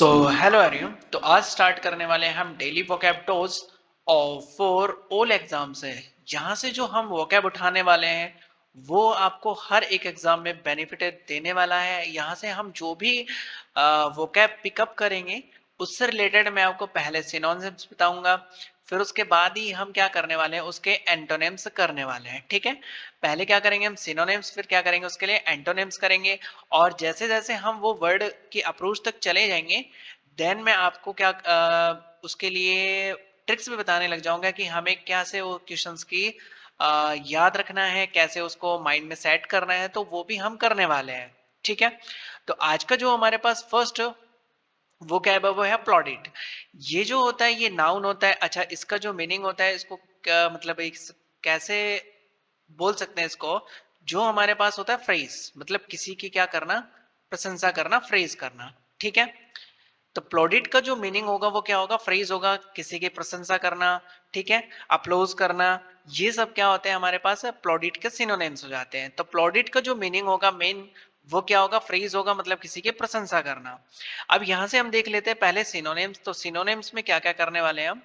So hello everyone. तो आज start करने वाले हैं हम डेली वोकैब टोज और फॉर ऑल एग्जाम से। यहाँ से जो हम वोकैब उठाने वाले हैं वो आपको हर एक एग्जाम में बेनिफिट देने वाला है। यहाँ से हम जो भी वोकैब पिकअप करेंगे उससे रिलेटेड मैं आपको पहले सिनोनिम्स बताऊंगा, फिर उसके बाद ही हम क्या करने वाले हैं उसके एंटोनिम्स करने वाले हैं। ठीक है, पहले क्या करेंगे हम सिनोनिम्स, फिर क्या करेंगे उसके लिए एंटोनिम्स करेंगे। और जैसे जैसे हम वो वर्ड की अप्रोच तक चले जाएंगे देन मैं आपको क्या उसके लिए ट्रिक्स भी बताने लग जाऊंगा कि हमें कैसे वो क्वेश्चंस की याद रखना है, कैसे उसको माइंड में सेट करना है, तो वो भी हम करने वाले हैं। ठीक है, तो आज का जो हमारे पास फर्स्ट वो क्या है वो है प्लॉडिट। ये जो होता है ये नाउन होता है। अच्छा, इसका जो मीनिंग होता है इसको क्या मतलब कैसे बोल सकते हैं इसको, जो हमारे पास होता है फ्रेज, मतलब किसी की क्या करना, प्रशंसा करना, फ्रेज करना। ठीक है, तो प्लॉडिट का जो मीनिंग होगा वो क्या होगा, फ्रेज होगा, किसी की प्रशंसा करना। ठीक है, अप्लोज करना, ये सब क्या होते हैं हमारे पास प्लॉडिट के सिनोनिम्स हो जाते हैं। तो प्लॉडिट का जो मीनिंग होगा मेन वो क्या होगा, फ्रेज होगा, मतलब किसी की प्रशंसा करना। अब यहां से हम देख लेते हैं पहले सिनोनिम्स। तो सिनोनिम्स में क्या क्या करने वाले हैं हम।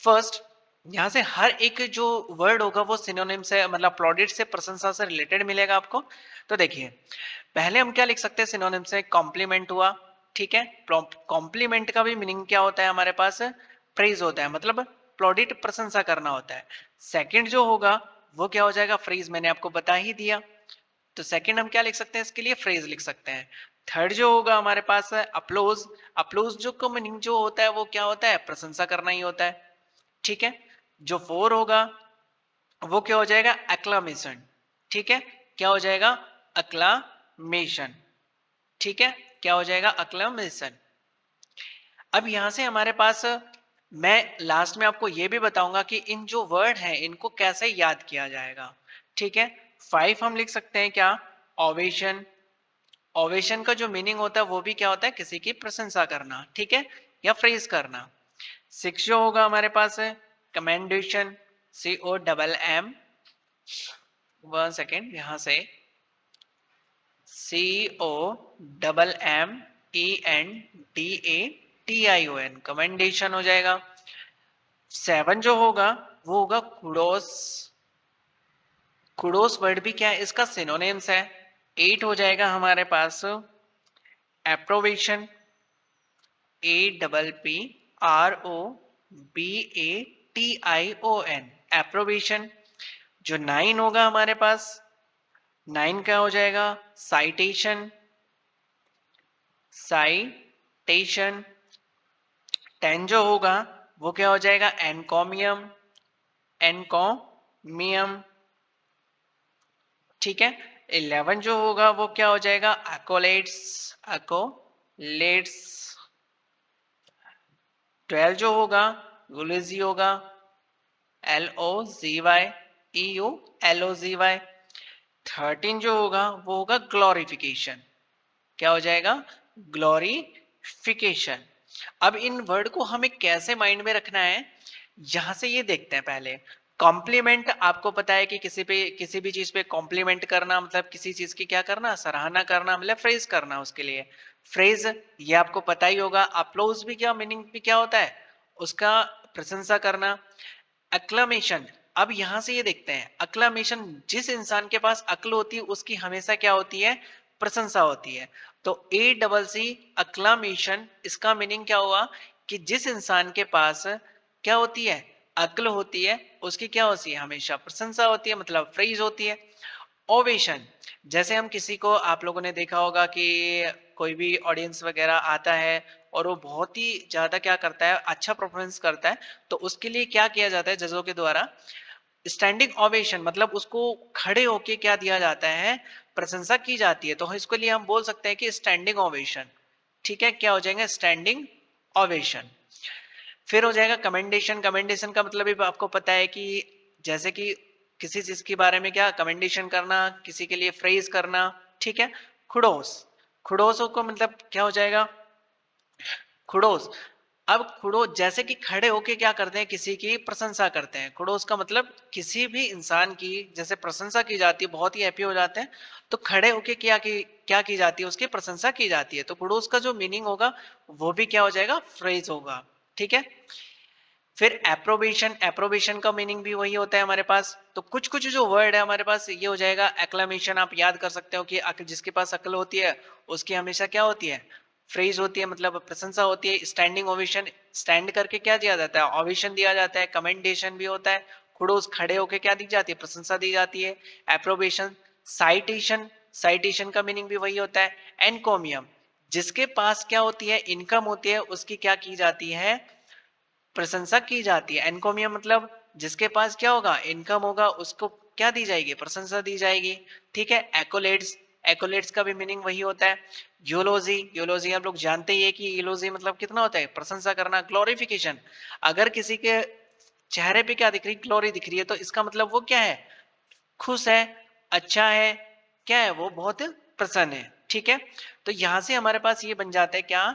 फर्स्ट, यहाँ से हर एक जो वर्ड होगा वो सिनोनिम से मतलब प्लॉडिट से, प्रशंसा से रिलेटेड मिलेगा आपको। तो देखिए पहले हम क्या लिख सकते हैं सिनोनिम से, कॉम्प्लीमेंट हुआ। ठीक है, कॉम्प्लीमेंट का भी मीनिंग क्या होता है हमारे पास, प्रेज होता है, मतलब प्लॉडिट प्रशंसा करना होता है। सेकंड जो होगा वो क्या हो जाएगा, फ्रेज, मैंने आपको बता ही दिया। तो सेकंड हम क्या लिख सकते हैं इसके लिए, फ्रेज लिख सकते हैं। थर्ड जो होगा हमारे पास है अप्लोज। अप्लोज जो का मीनिंग जो होता है वो क्या होता है, प्रशंसा करना ही होता है। ठीक है, जो फोर होगा वो क्या हो जाएगा, एक्लामेशन। ठीक है, क्या हो जाएगा, अक्लामेशन। ठीक है, क्या हो जाएगा, अक्लामेशन। अब यहां से हमारे पास मैं लास्ट में आपको यह भी बताऊंगा कि इन जो वर्ड हैं इनको कैसे याद किया जाएगा। ठीक है, फाइव हम लिख सकते हैं क्या, ओवेशन। ओवेशन का जो मीनिंग होता है वो भी क्या होता है, किसी की प्रशंसा करना। ठीक है, या फ्रेज करना। सिक्स जो होगा हमारे पास है कमेंडेशन, COMM, वन सेकेंड, यहां से COMMENDATION, कमेंडेशन हो जाएगा। सेवन जो होगा वो होगा कुडोस। कुडोस वर्ड भी क्या है, इसका सिनोनिम्स है। एट हो जाएगा हमारे पास एप्रोवेशन, APPROBATION, एप्रोवेशन। जो नाइन होगा हमारे पास, नाइन क्या हो जाएगा, साइटेशन, साइटेशन। टेन जो होगा वो क्या हो जाएगा, एनकॉमियम, एनकॉमियम। ठीक है, 11 जो होगा वो क्या हो जाएगा, एकोलेट्स, एकोलेट्स। 12 जो होगा गुलेजी होगा, LOZYEU, LOZY। 13 जो होगा वो होगा ग्लोरिफिकेशन, क्या हो जाएगा, ग्लोरिफिकेशन। अब इन वर्ड को हमें कैसे माइंड में रखना है, यहां से ये देखते हैं पहले। कॉम्प्लीमेंट आपको पता है कि किसी पे किसी भी चीज पे कॉम्प्लीमेंट करना मतलब किसी चीज की क्या करना, सराहना करना, मतलब फ्रेज करना उसके लिए। फ्रेज ये आपको पता ही होगा। अप्लोज भी क्या मीनिंग भी क्या होता है, उसका प्रशंसा करना। अक्लामेशन, अब यहां से ये देखते हैं, अक्लामेशन, जिस इंसान के पास अक्ल होती है उसकी हमेशा क्या होती है, प्रशंसा होती है। तो ACC अक्लामेशन, इसका मीनिंग क्या हुआ कि जिस इंसान के पास क्या होती है, अक्ल होती है, उसकी क्या होती है, हमेशा प्रशंसा होती है, मतलब फ्रेज होती है। ओवेशन, जैसे हम किसी को, आप लोगों ने देखा होगा कि कोई भी ऑडियंस वगैरह आता है और वो बहुत ही ज्यादा क्या करता है, अच्छा परफॉर्मेंस करता है, तो उसके लिए क्या किया जाता है जजों के द्वारा, स्टैंडिंग ओवेशन, मतलब उसको खड़े होके क्या दिया जाता है, प्रशंसा की जाती है। तो इसके लिए हम बोल सकते हैं कि स्टैंडिंग ओवेशन। ठीक है, क्या हो जाएगा, स्टैंडिंग ओवेशन। फिर हो जाएगा कमेंडेशन। कमेंडेशन का मतलब भी आपको पता है कि जैसे कि किसी चीज के बारे में क्या कमेंडेशन करना, किसी के लिए फ्रेज करना। ठीक है, खुडोस, खुडोस को मतलब क्या हो जाएगा, खुडोस। अब खुड़ो जैसे कि खड़े होके क्या करते हैं, किसी की प्रशंसा करते हैं। खुड़ोस का मतलब किसी भी इंसान की जैसे प्रशंसा की जाती है, बहुत ही हैप्पी हो जाते हैं, तो खड़े होके क्या की जाती है, उसकी प्रशंसा की जाती है। तो खुड़ोस का जो मीनिंग होगा वो भी क्या हो जाएगा, फ्रेज होगा। ठीक है। फिर एप्रोबेशन, एप्रोबेशन का मीनिंग भी वही होता है हमारे पास। तो कुछ कुछ जो वर्ड है हमारे पास, ये हो जाएगा एक्लामेशन। आप याद कर सकते हो कि जिसके पास अक्ल होती है उसकी हमेशा क्या होती है, फ्रेज होती है, मतलब प्रशंसा होती है। स्टैंडिंग ओवेशन, स्टैंड करके क्या दिया जाता है, ओवेशन दिया जाता है। कमेंडेशन भी होता है, खुड़ोस खड़े होके क्या दी जाती है, प्रशंसा दी जाती है। एप्रोबेशन, साइटेशन, साइटेशन का मीनिंग भी वही होता है। एनकोमियम, जिसके पास क्या होती है, इनकम होती है, उसकी क्या की जाती है, प्रशंसा की जाती है। एनकोमियम मतलब जिसके पास क्या होगा, इनकम होगा, उसको क्या दी जाएगी, प्रशंसा दी जाएगी। ठीक है। एकोलेट्स, एकोलेट्स का भी मीनिंग वही होता है। यूलोजी, यूलोजी हम लोग जानते ही है कि यूलोजी मतलब कितना होता है, प्रशंसा करना। ग्लोरिफिकेशन, अगर किसी के चेहरे पे क्या दिख रही, ग्लोरी दिख रही है, तो इसका मतलब वो क्या है, खुश है, अच्छा है, क्या है वो, बहुत प्रसन्न है। ठीक है। तो यहां से हमारे पास ये बन जाता है क्या,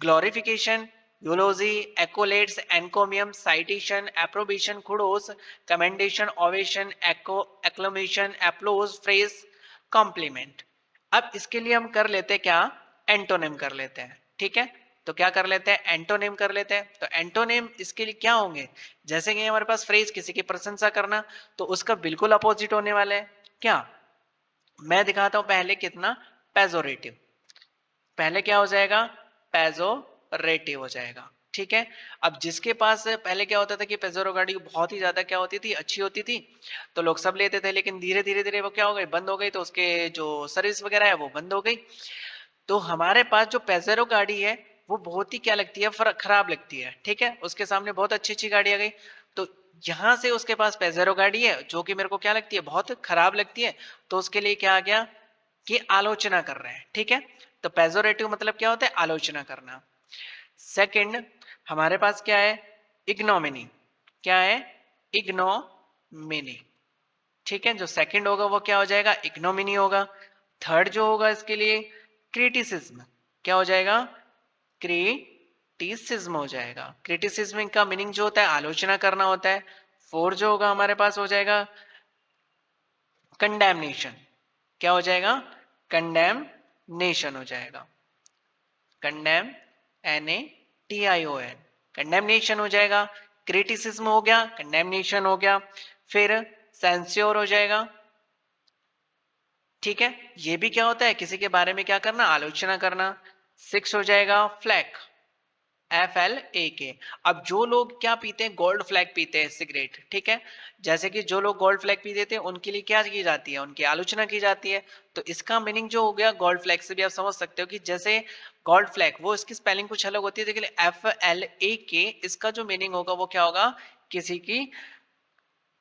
glorification, eulogy, accolades, encomium, citation, approbation, kudos, commendation, ovation, echo acclamation, applause, praise, compliment. अब इसके लिए हम कर लेते हैं क्या, एंटोनिम कर लेते हैं। ठीक है। तो क्या कर लेते हैं, एंटोनिम कर लेते हैं। तो एंटोनिम इसके लिए क्या होंगे, जैसे कि हमारे पास फ्रेज किसी की प्रशंसा करना, तो उसका बिल्कुल अपोजिट होने वाला है क्या, मैं दिखाता हूं पहले कितना, पेजोरेटिव। पहले क्या हो जाएगा, पेजोरेटिव हो जाएगा। ठीक है। अब जिसके पास पहले क्या होता था कि पेजोरो गाड़ी बहुत ही ज्यादा क्या होती थी, अच्छी होती थी, तो लोग सब लेते थे, लेकिन धीरे धीरे धीरे वो क्या हो गई, बंद हो गई, तो उसके जो सर्विस वगैरह है वो बंद हो गई। तो हमारे पास जो पेजेरो गाड़ी है वो बहुत ही क्या लगती है, खराब लगती है। ठीक है। उसके सामने बहुत अच्छी अच्छी गाड़ी आ गई, तो यहां से उसके पास पेजेरो गाड़ी है जो कि मेरे को क्या लगती है, बहुत खराब लगती है, तो उसके लिए क्या आ गया कि आलोचना कर रहे हैं। ठीक है। तो पेजोरेटिव मतलब क्या होता है, आलोचना करना। सेकंड हमारे पास क्या है, इग्नोमिनी। क्या है, इग्नोमिनी। ठीक है। जो सेकंड होगा वो क्या हो जाएगा, इग्नोमिनी होगा। थर्ड जो होगा इसके लिए, क्रिटिसिज्म। क्या हो जाएगा, क्रिटिसिज्म हो जाएगा। क्रिटिसिज्म का मीनिंग जो होता है, आलोचना करना होता है। फोर जो होगा हमारे पास हो जाएगा कंडेमनेशन। क्या हो जाएगा, कंडेमनेशन हो जाएगा। कंडेम, NATION, कंडेमनेशन हो जाएगा। क्रिटिसिज्म हो गया, कंडेमनेशन हो गया। फिर सेंस्योर हो जाएगा। ठीक है। ये भी क्या होता है, किसी के बारे में क्या करना, आलोचना करना। सिक्स हो जाएगा फ्लैग, FLAK। अब जो लोग क्या पीते हैं, गोल्ड फ्लैग पीते हैं सिगरेट। ठीक है। जैसे कि जो लोग गोल्ड फ्लैग पी देते हैं उनके लिए क्या की जाती है, उनकी आलोचना की जाती है। तो इसका मीनिंग जो हो गया, गोल्ड फ्लैग से भी आप समझ सकते हो कि जैसे गोल्ड फ्लैग, वो इसकी स्पेलिंग कुछ अलग होती है, लेकिन FLAK इसका जो मीनिंग होगा वो क्या होगा, किसी की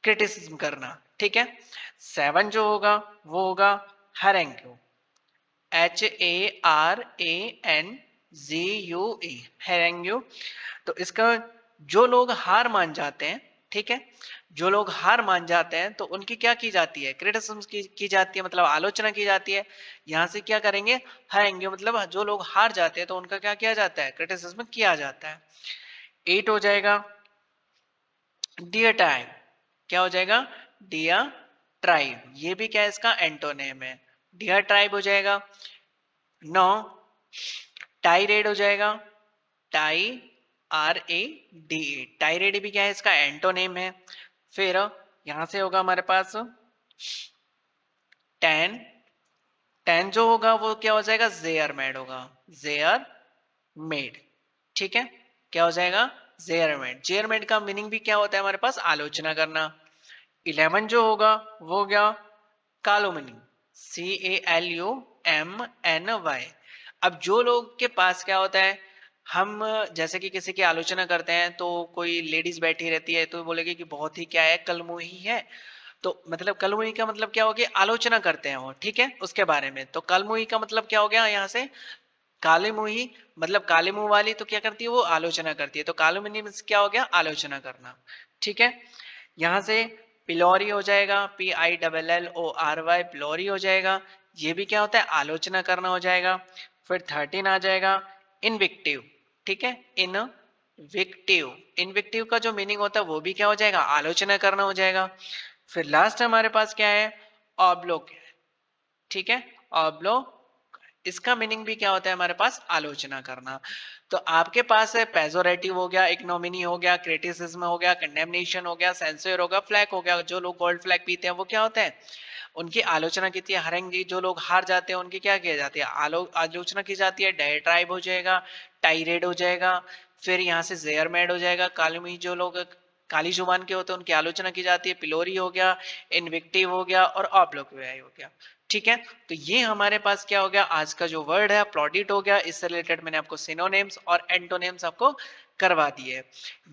क्रिटिसिज्म करना। ठीक है। सेवन जो होगा वो होगा हरेंक्यू, HARANGUE, हैरेंग्यू। तो इसका, जो लोग हार मान जाते हैं, ठीक है, जो लोग हार मान जाते हैं तो उनकी क्या की जाती है, क्रिटिसिज्म की जाती है, मतलब आलोचना की जाती है। यहां से क्या करेंगे, हारेंगे, मतलब जो लोग हार जाते हैं तो उनका क्या किया जाता है, क्रिटिसिज्म किया जाता है। एट हो जाएगा डियर टाइम। क्या हो जाएगा, डियर ट्राइब। ये भी क्या है, इसका एंटोनेम है, डियर ट्राइब हो जाएगा। नौ टाइरेड हो जाएगा, टाई, RADA, टाइरेड भी क्या है, इसका एंटोनेम है। फिर यहां से होगा हमारे पास टेन, टेन जो होगा वो क्या हो जाएगा, जेयर मेड होगा, जेयर मेड। ठीक है। क्या हो जाएगा, जेयर मेड। जेयर मेड का मीनिंग भी क्या होता है हमारे पास, आलोचना करना। 11 जो होगा वो हो गया कालुमनी, CALUMNY। अब जो लोग के पास क्या होता है, हम जैसे कि किसी की आलोचना करते हैं, तो कोई लेडीज बैठी रहती है तो बोलेगी कि बहुत ही क्या है, कलमुही है। तो मतलब कलमुही का मतलब क्या हो गया, आलोचना करते हैं वो। ठीक है। उसके बारे में, तो कलमुही का मतलब क्या हो गया यहाँ से, काले मुंही, मतलब काले मुंह वाली तो क्या करती है, वो आलोचना करती है। तो कालुमनी मींस क्या हो गया, आलोचना करना। ठीक है। यहां से पिलोरी हो जाएगा, PILLORY, पिलोरी हो जाएगा। ये भी क्या होता है, आलोचना करना हो जाएगा। फिर 13 आ जाएगा इनविक्टिव। ठीक है, इन विक्टिव, इनविक्टिव का जो मीनिंग होता है वो भी क्या हो जाएगा, आलोचना करना हो जाएगा। फिर लास्ट हमारे पास क्या है, ऑब्लोक, ठीक है, ऑब्लोक, इसका मीनिंग भी क्या होता है हमारे पास, आलोचना करना। तो आपके पास है पेजोरेटिव हो गया, इग्नोमिनी हो गया, क्रिटिसिज्म हो गया, कंडेमनेशन हो गया, सेंसर हो गया, फ्लैग हो गया। जो लोग गोल्ड फ्लैग पीते हैं वो क्या होता है, उनकी आलोचना की जाती है। हरेंगे जो लोग हार जाते हैं उनकी क्या की जाती है, आलोचना की जाती है। डायट्राइब हो जाएगा, टाइरेड हो जाएगा, फिर यहाँ से जेयर मैड हो जाएगा। कालमी जो लोग काली जुबान के होते हैं उनकी आलोचना की जाती है। पिलोरी हो गया, इनविक्टिव हो गया और ऑब्लोक्वियाई हो गया। ठीक है, तो ये हमारे पास क्या हो गया, आज का जो वर्ड है अपलॉडिट हो गया। इससे रिलेटेड मैंने आपको सिनोनिम्स और एंटोनिम्स आपको करवा दिए।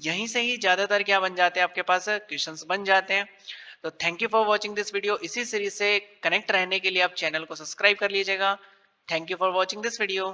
यहीं से ही ज्यादातर क्या बन जाते हैं आपके पास, क्वेश्चंस बन जाते हैं। तो thank you for watching this video. इसी सीरीज से कनेक्ट रहने के लिए आप चैनल को सब्सक्राइब कर लीजिएगा। Thank you for watching this video.